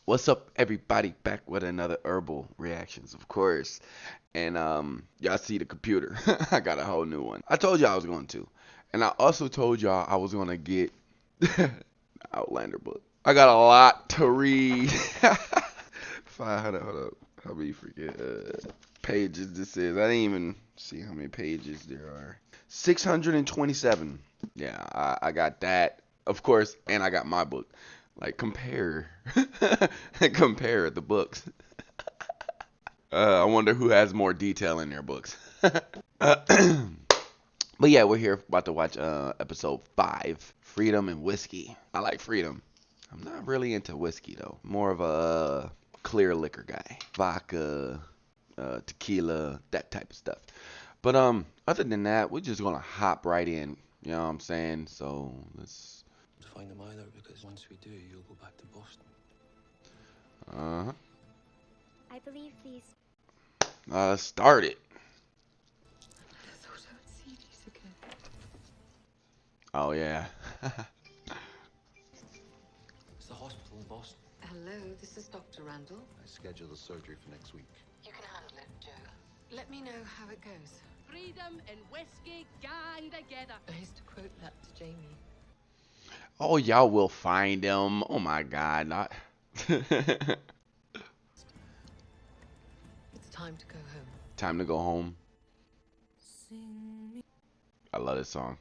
What's up, everybody? Back with another Herbal reactions, of course. And y'all see the computer. I got a whole new one. I told y'all I was going to. And I also told y'all I was going to get the Outlander book. I got a lot to read. 500, hold up. How many forget pages this is? I didn't even see how many pages there are. 627. Yeah, I got that, of course, and I got my book. Like compare, compare the books. I wonder who has more detail in their books. But yeah, we're here about to watch episode 5, Freedom and Whiskey. I like freedom. I'm not really into whiskey though. More of a clear liquor guy. Vodka, tequila, that type of stuff. But other than that, we're just gonna hop right in. You know what I'm saying? So let's Find them either, because once we do, you'll go back to Boston. uh I believe these. start it. I thought I would see these again. Oh yeah. It's the hospital in Boston. Hello, this is Dr. Randall. I scheduled the surgery for next week. You can handle it, Joe. Let me know how it goes. Freedom and whiskey gang together. I used to quote that to Jamie. Oh, y'all will find him. Oh my God, not. It's time to go home. Time to go home. I love this song.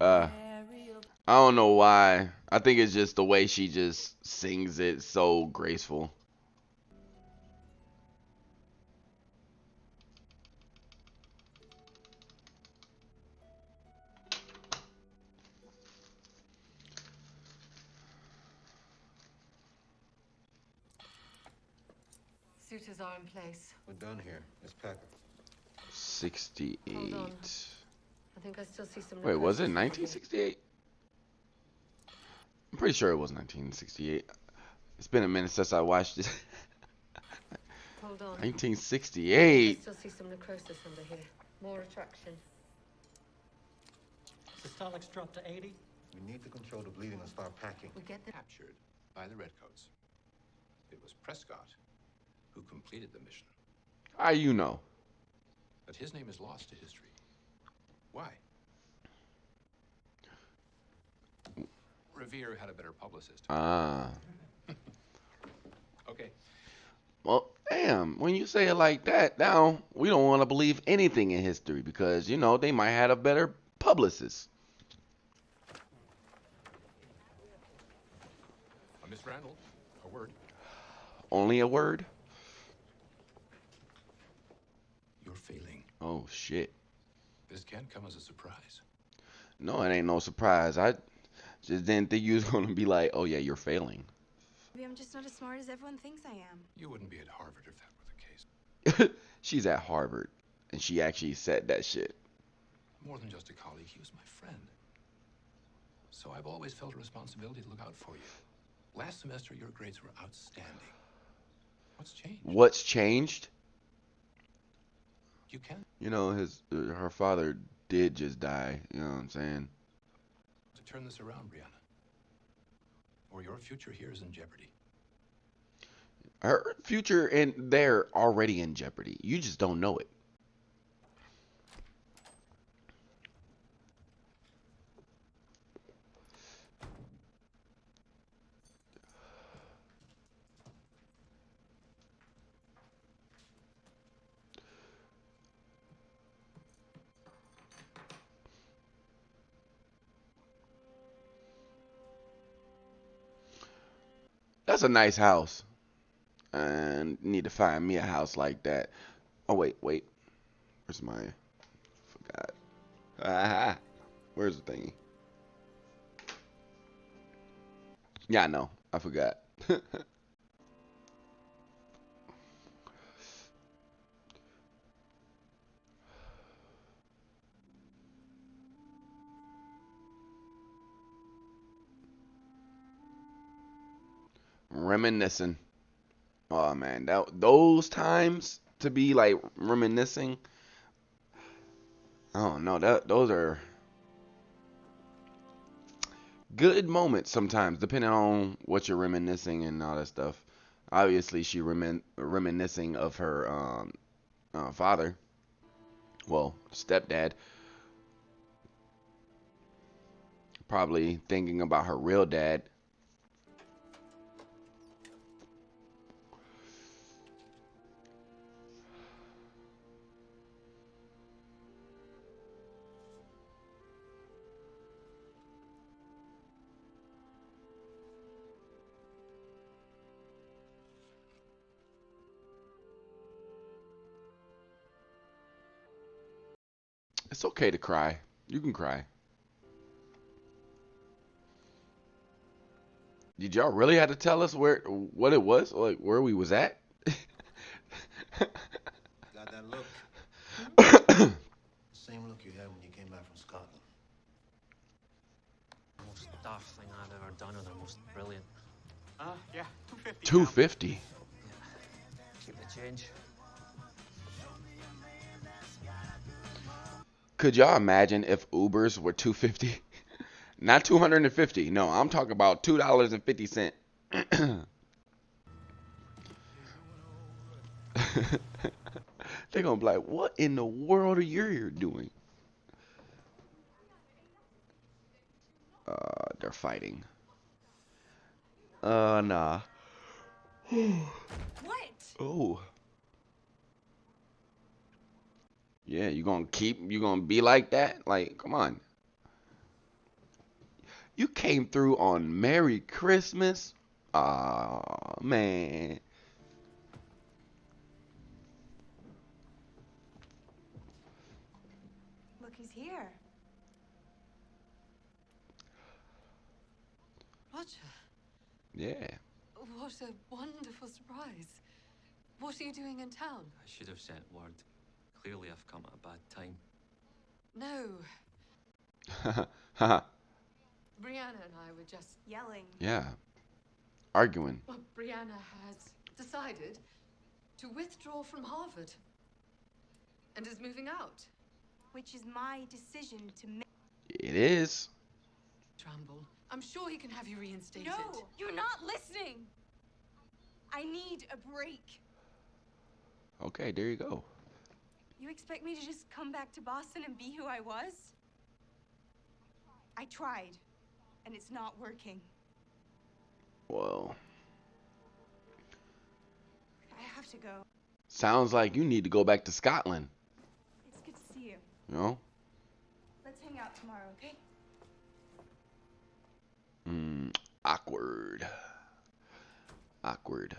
I don't know why. I think it's just the way she just sings it so graceful. Suitors are in place. We're done here. Let's pack her. 68. Hold on. I think I still see some. Wait, was it necrosis over here. 1968? I'm pretty sure it was 1968. It's been a minute since I watched it. Hold on. 1968. I still see some necrosis under here. More attraction. Systolics dropped to 80. We need to control the bleeding and start packing. We get the. Captured by the Redcoats. It was Prescott who completed the mission, How you know? but his name is lost to history. Why? Revere had a better publicist. Ah. Okay, Well, damn, when you say it like that, now we don't want to believe anything in history because, you know, they might have a better publicist. Miss Randall, a word. Only a word? You're failing. Oh, shit. This can't come as a surprise. No, it ain't no surprise. I just didn't think you was going to be like, oh, yeah, you're failing. Maybe I'm just not as smart as everyone thinks I am. You wouldn't be at Harvard if that were the case. She's at Harvard, and she actually said that shit. More than just a colleague, he was my friend. So I've always felt a responsibility to look out for you. Last semester, your grades were outstanding. What's changed? What's changed? You can You know, her father did just die. You know what I'm saying? to turn this around, Brianna. Or your future here is in jeopardy. Her future and they're already in jeopardy. You just don't know it. That's a nice house. And need to find me a house like that. Oh wait. Where's my forgot. Ah, where's the thingy? Yeah, I know. I forgot. Reminiscing. Oh man, those times to be like reminiscing. I don't know. Those are good moments sometimes, depending on what you're reminiscing and all that stuff. Obviously, she reminiscing of her father, well, stepdad. Probably thinking about her real dad. It's okay to cry. You can cry. Did y'all really have to tell us what it was, like where we was at? Got that look? Same look you had when you came back from Scotland. Most daft thing I've ever done, and the most brilliant. Yeah, 250. 250. Keep the change. Could y'all imagine if Ubers were 250? Not 250. No, I'm talking about $2.50. They're gonna be like, what in the world are you here doing? They're fighting. Nah. What? Oh. Yeah, you gonna be like that? Like, come on. You came through on Merry Christmas? Aw, man. Look, he's here. Roger, Yeah. what a wonderful surprise. What are you doing in town? I should have sent word. Clearly, I've come at a bad time. No, Haha. Brianna and I were just... Yelling. Yeah. Arguing. Well, Brianna has decided to withdraw from Harvard and is moving out. Which is my decision to make. It is. Tramble, I'm sure he can have you reinstated. No, you're not listening. I need a break. Okay, there you go. You expect me to just come back to Boston and be who I was? I tried, and it's not working. Well, I have to go. sounds like you need to go back to Scotland. It's good to see you. You know? Let's hang out tomorrow, okay? Awkward. Awkward.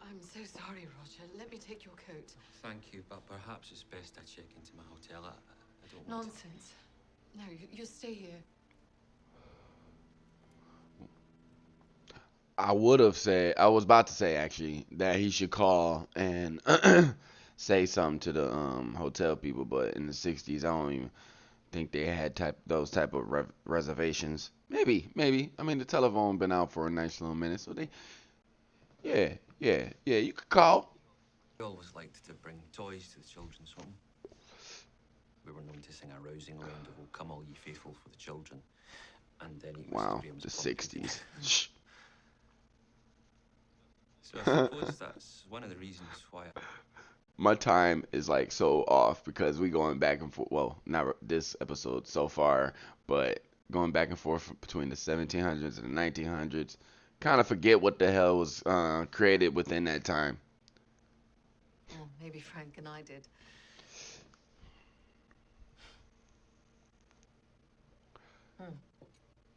I'm so sorry, Roger. Let me take your coat. Thank you, but perhaps it's best I check into my hotel. I don't want Nonsense. No, you stay here. I was about to say actually that he should call and say something to the hotel people, but in the 60s, I don't even think they had those type of reservations. Maybe. I mean, the telephone been out for a nice little minute, so yeah, you could call. We always liked to bring toys to the children's home. We were known to sing a rousing round of "O Come All Ye Faithful" for the children, and then it was Wow, Graham's the pumpkin. 60s. Shh. So I suppose that's one of the reasons why. My time is like so off because we going back and forth. Well, not this episode so far, but going back and forth between the 1700s and the 1900s. Kind of forget what the hell was created within that time. Well, maybe Frank and I did.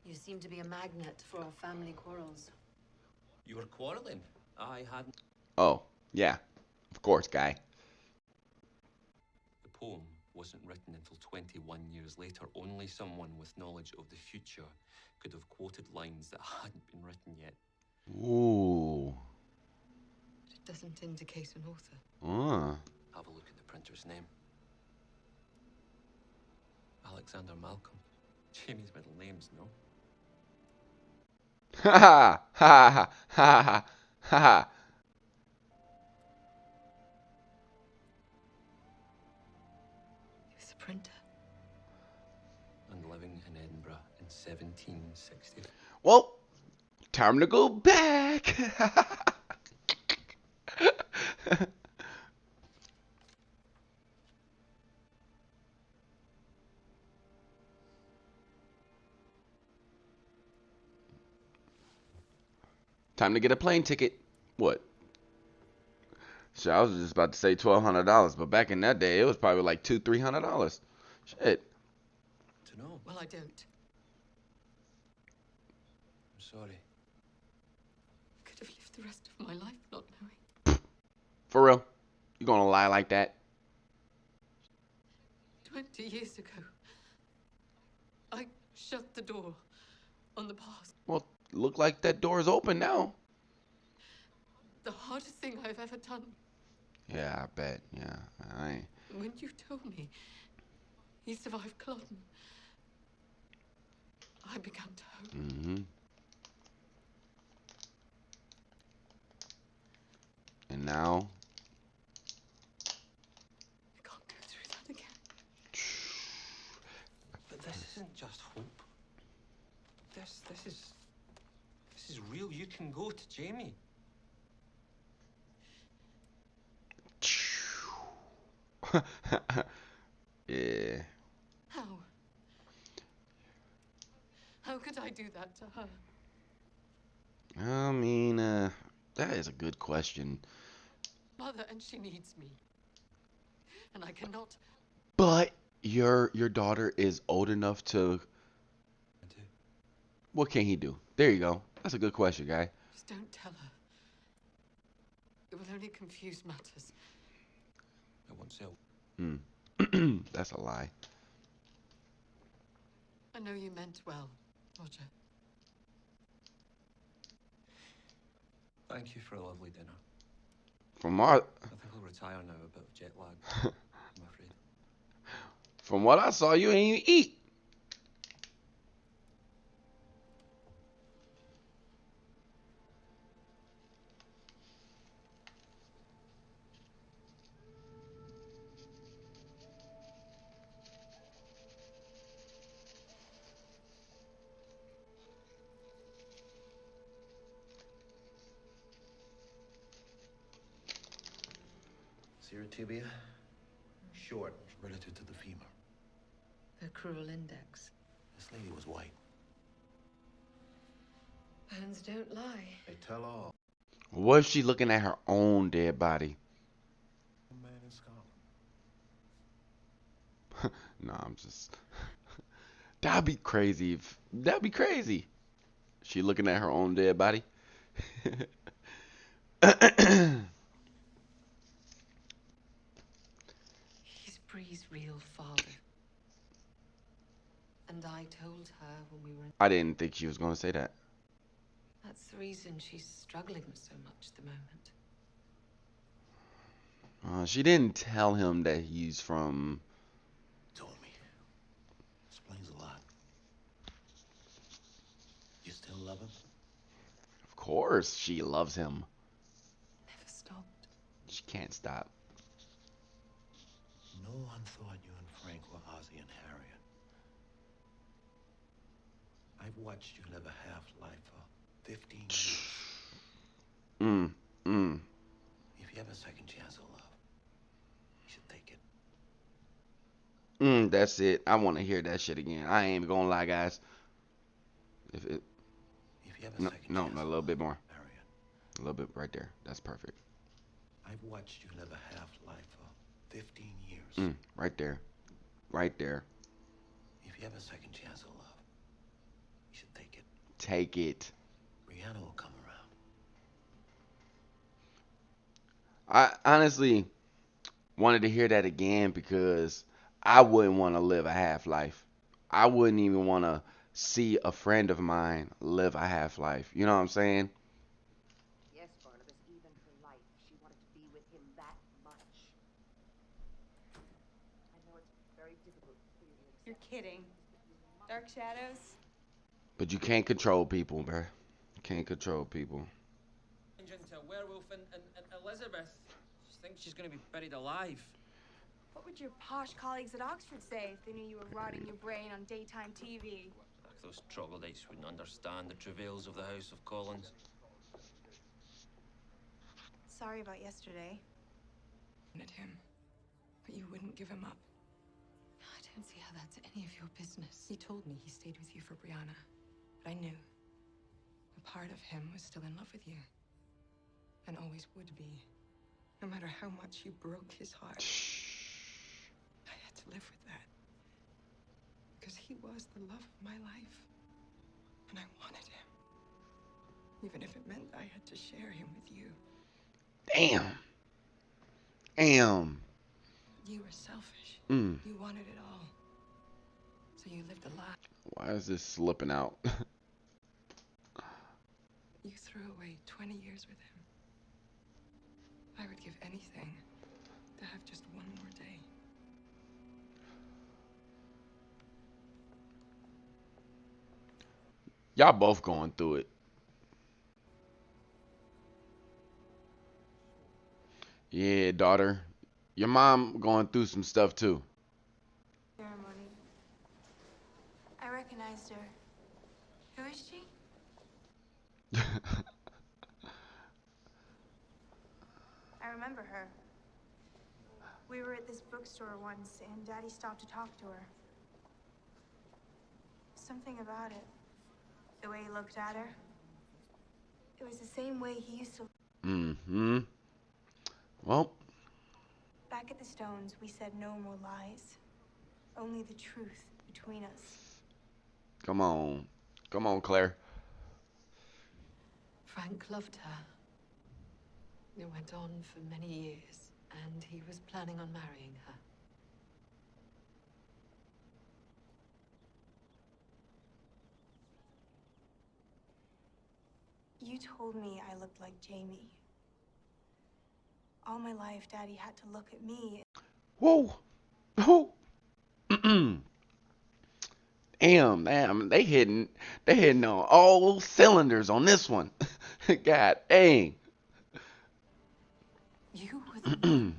You seem to be a magnet for our family quarrels. You were quarreling. I hadn't. Oh, yeah, of course, guy. The poem wasn't written until 21 years later. Only someone with knowledge of the future could have quoted lines that hadn't been written yet. Ooh. It doesn't indicate an author. Have a look at the printer's name. Alexander Malcolm. Jamie's middle name's no. Ha ha ha ha ha ha. printer. And living in Edinburgh in 1760. Well, time to go back. Time to get a plane ticket. What? Shit, I was just about to say $1,200, but back in that day, it was probably like $200-300. Shit. To know. Well, I don't. I'm sorry. I could have lived the rest of my life not knowing. For real? You gonna lie like that? 20 years ago, I shut the door on the past. Well, look like that door is open now. The hardest thing I've ever done. Yeah, I bet. Yeah, I ain't. When you told me he survived Culloden, I began to hope. Mm-hmm. And now, I can't go through that again. But this isn't just hope. This is real. You can go to Jamie. yeah. How? How could I do that to her? I mean, that is a good question. Mother, and she needs me. And I cannot. But your daughter is old enough to. I do. What can he do? There you go. That's a good question, guy. Just don't tell her. It will only confuse matters. I won't sell. That's a lie. I know you meant well, Roger. Thank you for a lovely dinner. From our, I think I'll retire now. A bit of jet lag, I'm afraid. from what I saw, you ain't even eat. See her tibia? Short, relative to the femur. The cruel index. This lady was white. Bones don't lie. They tell all. What if she looking at her own dead body? A man in Scotland. No, I'm just. That'd be crazy. That'd be crazy. She looking at her own dead body. He's Bree's real father. And I told her when we were in... I didn't think she was gonna say that. That's the reason she's struggling so much at the moment. She didn't tell him that he's from. Told me. Explains a lot. You still love him? Of course, she loves him. Never stopped. She can't stop. No one thought you and Frank were Ozzie and Harriet. I've watched you live a half-life for 15 years. If you have a second chance of love, you should take it. That's it. I want to hear that shit again. I ain't even gonna lie, guys. If it. If you have a No, second no, chance a of little bit love, more. Harriet, A little bit right there. That's perfect. I've watched you live a half-life for 15 years. Right there. Right there. If you have a second chance of love, you should take it. Take it. Brianna will come around. I honestly wanted to hear that again because I wouldn't want to live a half life. I wouldn't even want to see a friend of mine live a half life. You know what I'm saying? Yes, Barnabas, even her life. She wanted to be with him that much. I know it's very difficult for you to accept. You're kidding. Dark shadows? But you can't control people, bruh. You can't control people. Into a werewolf and Elizabeth thinks she's going to be buried alive. What would would your posh colleagues at Oxford say if they knew you were rotting your brain on daytime TV? Those troglodytes wouldn't understand the travails of the House of Collins. Sorry about yesterday. At him, but you wouldn't give him up. I don't see how that's any of your business. He told me he stayed with you for Brianna, but I knew a part of him was still in love with you, and always would be, no matter how much you broke his heart. I had to live with that, because he was the love of my life, and I wanted him, even if it meant I had to share him with you. Damn. Damn. You were selfish. Mm. You wanted it all, so you lived a lie. Why is this slipping out? You threw away 20 years with him. I would give anything to have just one more day. Y'all both going through it. Yeah, daughter. Your mom going through some stuff too. Ceremony. I recognized her. Who is she? I remember her. We were at this bookstore once, and Daddy stopped to talk to her. Something about it. The way he looked at her. It was the same way he used to. Mm-hmm. Well. Back at the Stones, we said no more lies. Only the truth between us. Come on. Come on, Claire. Frank loved her. It went on for many years, and he was planning on marrying her. You told me I looked like Jamie. All my life, Daddy had to look at me. Whoa. Whoa. Damn, they hitting on all cylinders on this one. God dang. You were the one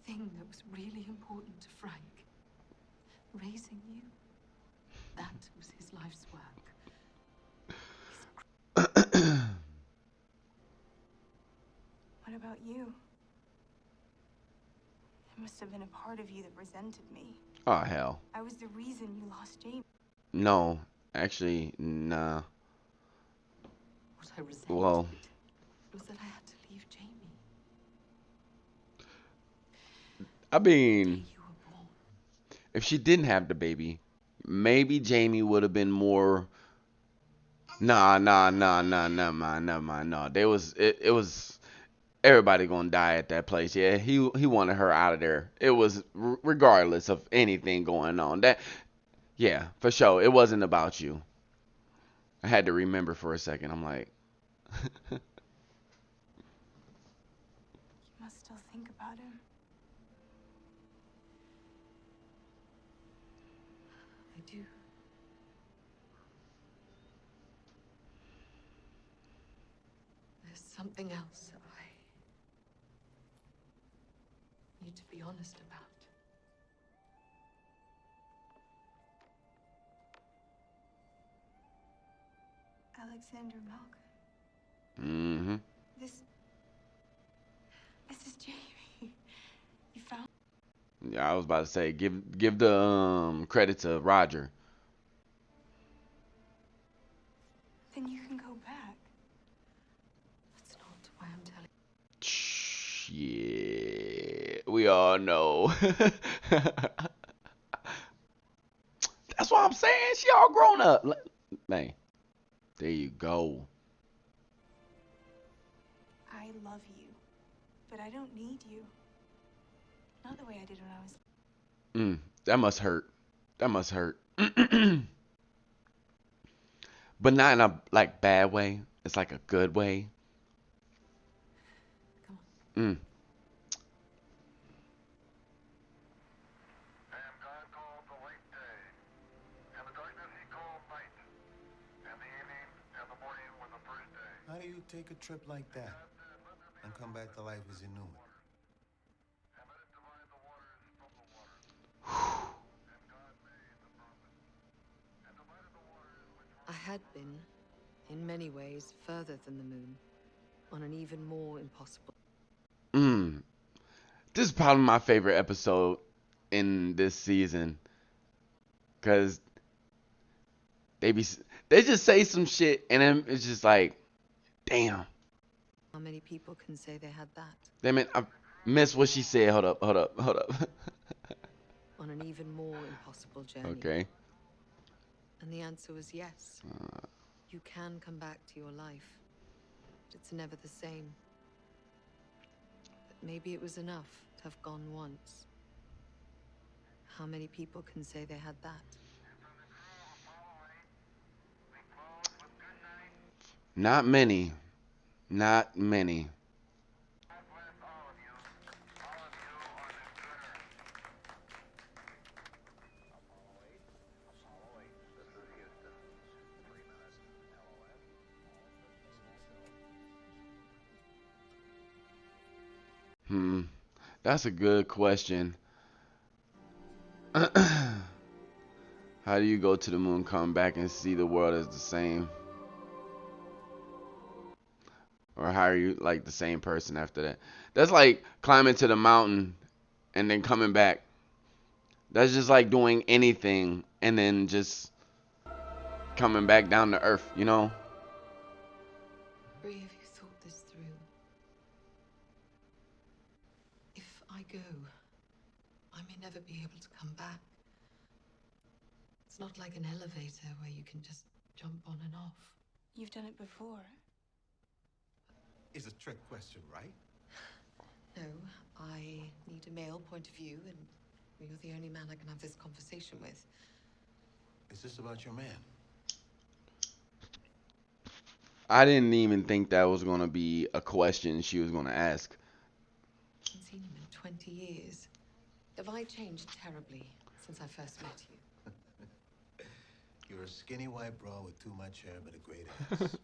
thing that was really important to Frank. Raising you, that was his life's work. What about you? There must have been a part of you that resented me. Oh, hell. I was the reason you lost Jamie. No, actually, nah. What I resented Well, was that I had to leave Jamie. I The day mean, you were born. if she didn't have the baby, maybe Jamie would have been more. Nah. It was everybody gonna die at that place. Yeah, he wanted her out of there. It was regardless of anything going on. Yeah, for sure. It wasn't about you. I had to remember for a second. I'm like, You must still think about him. I do. There's something else that I need to be honest about. Alexander Malcolm. mm-hmm. This is Jamie. You found. Yeah, I was about to say, give the credit to Roger. Then you can go back. That's not why I'm telling. Yeah, we all know. That's what I'm saying. She all grown up. Man, there you go. I love you, but I don't need you. Not the way I did when I was. That must hurt. That must hurt. But not in a like bad way. It's like a good way. Come Mm. And God called the light day, and the darkness he called night, and the evening and the morning were the first day. How do you take a trip like that and come back to life as you knew it? And let it divide the waters from the had been, in many ways, further than the moon, on an even more impossible. This is probably my favorite episode in this season, cause they just say some shit and then it's just like, damn. How many people can say they had that? Damn it, I missed what she said. Hold up. On an even more impossible journey. Okay. And the answer was yes. You can come back to your life, but it's never the same. But maybe it was enough to have gone once. How many people can say they had that? Not many. Not many. That's a good question. How do you go to the moon, come back, and see the world as the same? Or how are you like the same person after that? That's like climbing to the mountain and then coming back. That's just like doing anything and then just coming back down to earth, you know? Bree, have you thought this through? If I go, I may never be able to come back. It's not like an elevator where you can just jump on and off. You've done it before. It's a trick question, right? No, I need a male point of view, and you're the only man I can have this conversation with. Is this about your man? I didn't even think that was going to be a question she was going to ask. I haven't seen him in 20 years. Have I changed terribly since I first met you? You're a skinny white bra with too much hair but a great ass.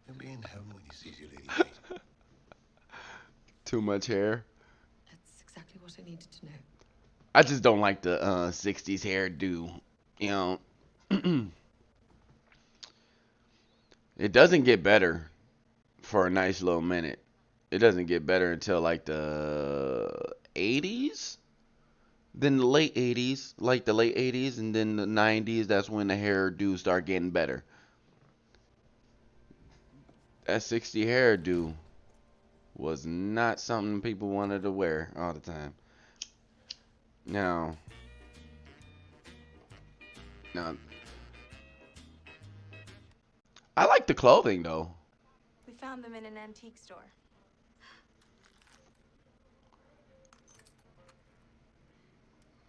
He'll be in heaven when he sees you, Lady Jane. Too much hair. That's exactly what I needed to know. I just don't like the 60s hairdo, you know. It doesn't get better for a nice little minute. It doesn't get better until like the 80s. Then the late 80s, like the late 80s, and then the 90s, that's when the hairdo start getting better. That 60 hairdo was not something people wanted to wear all the time. Now, I like the clothing though. We found them in an antique store.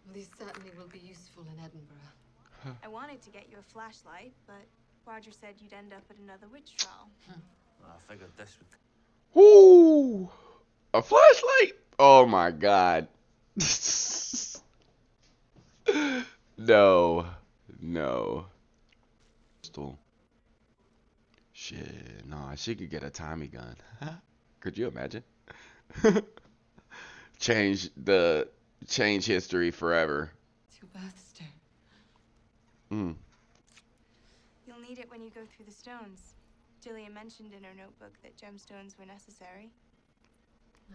Well, these certainly will be useful in Edinburgh. I wanted to get you a flashlight, but Roger said you'd end up at another witch trial. I figured this would... Ooh, a flashlight? Oh my god. No. Shit, no, she could get a Tommy gun. Could you imagine? Change history forever. It's your birthstone. You'll need it when you go through the stones. Jillian mentioned in her notebook that gemstones were necessary.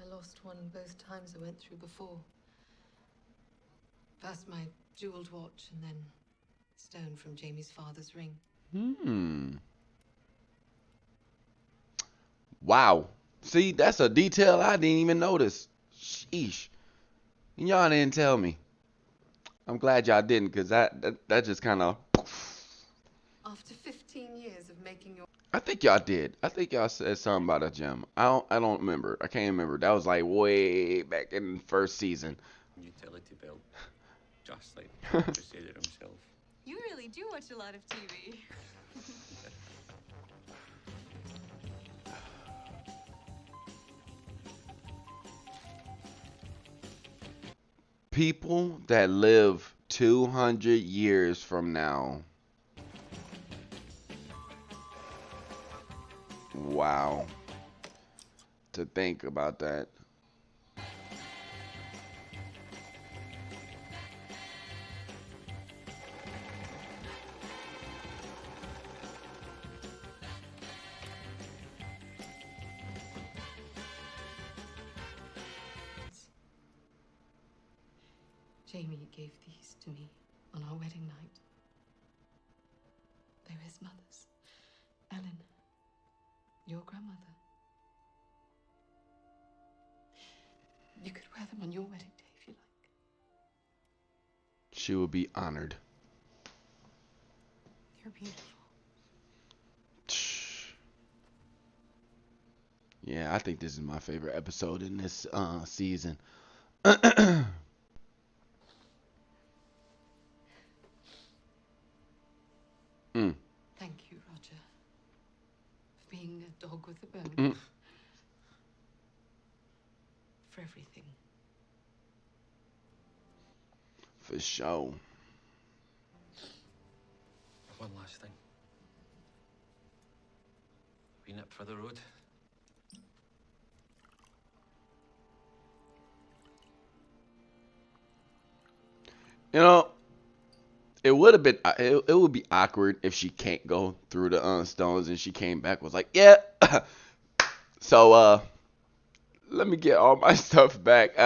I lost one both times I went through before. First my jeweled watch, and then stone from Jamie's father's ring. Wow. See, that's a detail I didn't even notice. Sheesh. And y'all didn't tell me. I'm glad y'all didn't, because that just kind of... After 15 years of making your... I think y'all did. I think y'all said something about a gem. I don't remember. I can't remember. That was like way back in the first season. Utility belt. Just like the Crusader himself. You really do watch a lot of TV. People that live 200 years from now. Wow. To think about that. Jamie gave these to me on our wedding night. They're his mother's. Ellen, your grandmother. You could wear them on your wedding day if you like. She will be honored. You're beautiful. Yeah, I think this is my favorite episode in this season. Thank you, Roger, for being a dog with a bone. For everything. For sure. One last thing. We nip for the road. You know, it would have been it would be awkward if she can't go through the stones and she came back was like, yeah. So let me get all my stuff back.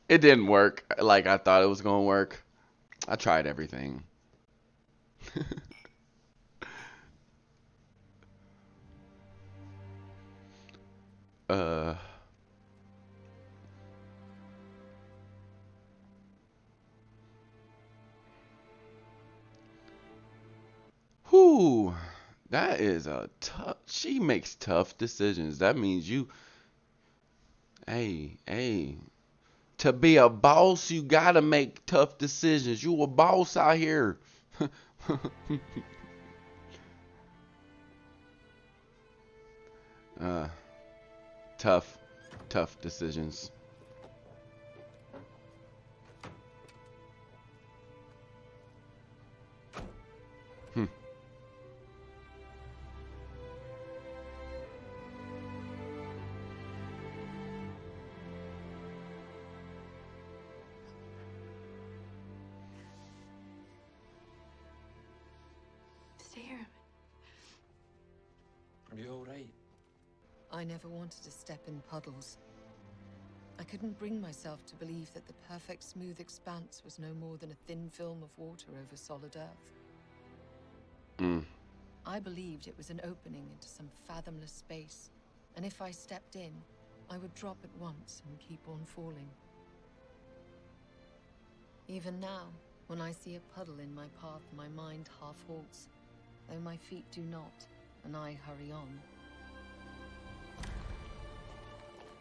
It didn't work like I thought it was gonna work. I tried everything. uh Whew, that is a tough. She makes tough decisions. That means you, hey, to be a boss, you gotta make tough decisions. You a boss out here. uh, tough decisions. Stay here. Are you all right? I never wanted to step in puddles. I couldn't bring myself to believe that the perfect smooth expanse was no more than a thin film of water over solid earth. I believed it was an opening into some fathomless space, and if I stepped in, I would drop at once and keep on falling. Even now, when I see a puddle in my path, my mind half halts, though my feet do not, and I hurry on,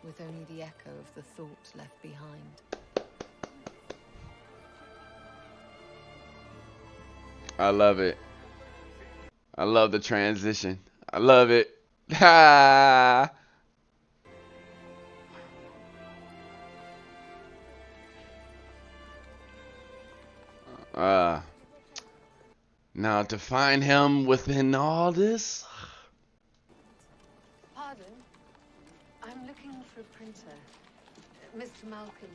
with only the echo of the thought left behind. I love it. I love the transition. I love it. Ha! Now to find him within all this. Pardon? I'm looking for a printer. Mr. Malcolm.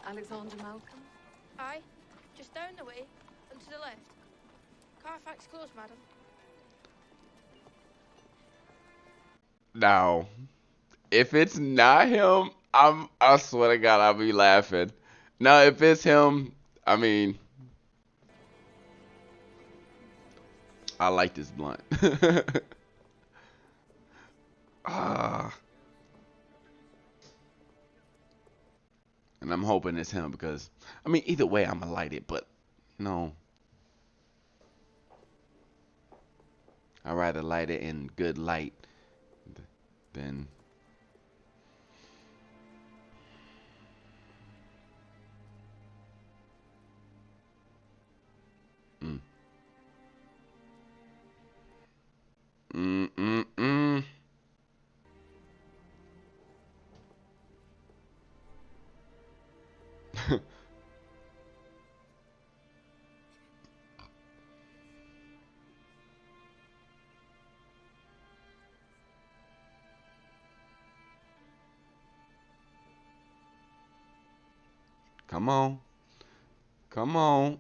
Alexander Malcolm? Aye, just down the way and to the left. Carfax Close, madam. Now, if it's not him, I swear to God, I'll be laughing. Now, if it's him, I mean, I like this blunt. And I'm hoping it's him because, I mean, either way, I'm gonna light it, but no. I'd rather light it in good light than. Mm. Come on. Come on.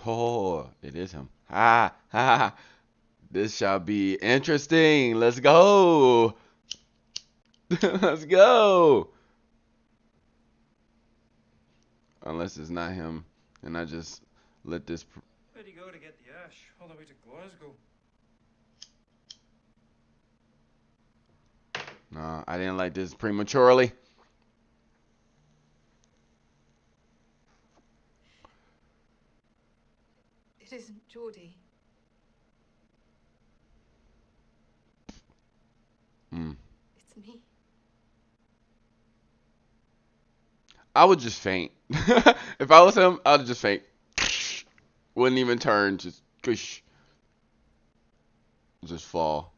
Oh, it is him. Ha ha. This shall be interesting. Let's go. Let's go. Unless it's not him, and I just let this. Where'd he go to get the ash? All the way to Glasgow. No, I didn't like this prematurely. It isn't Geordie. It's me. I would just faint. If I was him, I'd just faint. Wouldn't even turn, just fall.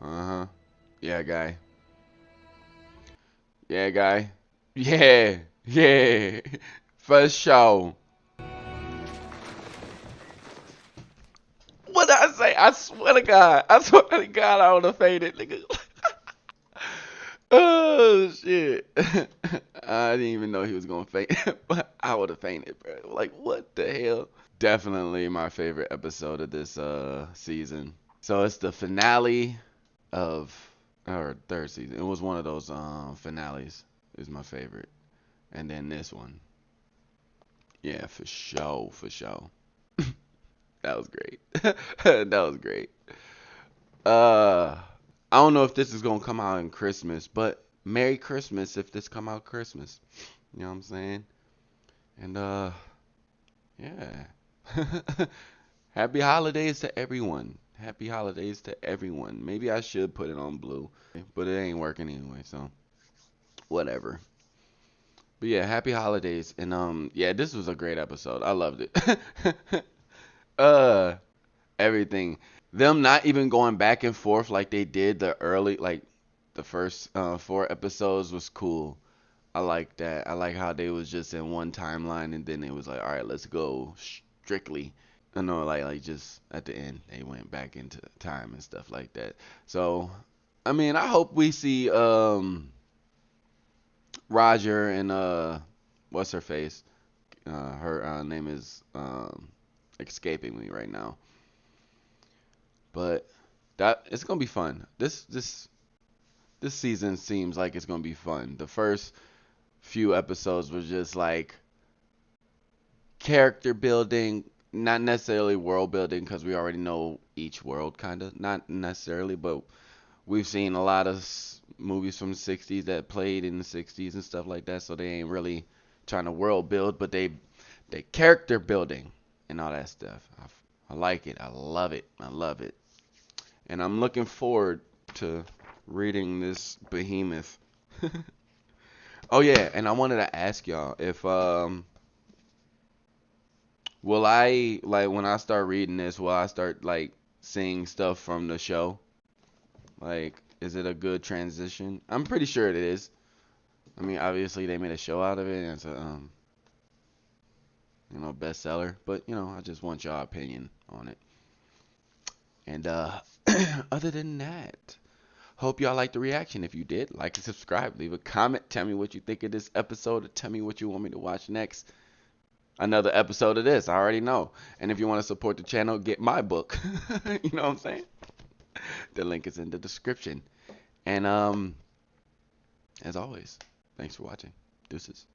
Uh-huh. Yeah, guy. Yeah, guy. Yeah. Yeah. For sure. What did I say? I swear to God. I swear to God I would have fainted, nigga. Oh, shit. I didn't even know he was going to faint. But I would have fainted, bro. Like, what the hell? Definitely my favorite episode of this season. So it's the finale of our third season. It was one of those finales. Is my favorite. And then this one. Yeah, for sure, for sure. That was great. That was great. I don't know if this is gonna come out in Christmas, but Merry Christmas if this come out Christmas. You know what I'm saying? And yeah. Happy holidays to everyone. Happy holidays to everyone. Maybe I should put it on blue, but it ain't working anyway, so whatever. But yeah, happy holidays. And yeah, this was a great episode. I loved it. uh Everything. Them not even going back and forth like they did the early, like the first 4 episodes was cool. I like that. I like how they was just in one timeline and then it was like, all right, let's go strictly. I know, like just at the end they went back into time and stuff like that. So, I mean, I hope we see Roger and what's her face? Her name is escaping me right now. But that it's gonna be fun. This season seems like it's gonna be fun. The first few episodes was just like character building, not necessarily world building because we already know each world kind of, not necessarily, but we've seen a lot of movies from the 60s that played in the 60s and stuff like that, so they ain't really trying to world build, but they character building and all that stuff. I like it. I love it. I love it. And I'm looking forward to reading this behemoth. Oh yeah, and I wanted to ask y'all if will I, like, when I start reading this, will I start like seeing stuff from the show? Like, is it a good transition? I'm pretty sure it is. I mean, obviously they made a show out of it and it's a bestseller, but I just want y'all opinion on it. And other than that, hope y'all liked the reaction. If you did, like and subscribe. Leave a comment. Tell me what you think of this episode, or tell me what you want me to watch next. Another episode of this, I already know. And if you want to support the channel, get my book. You know what I'm saying? The link is in the description. And as always, thanks for watching. Deuces.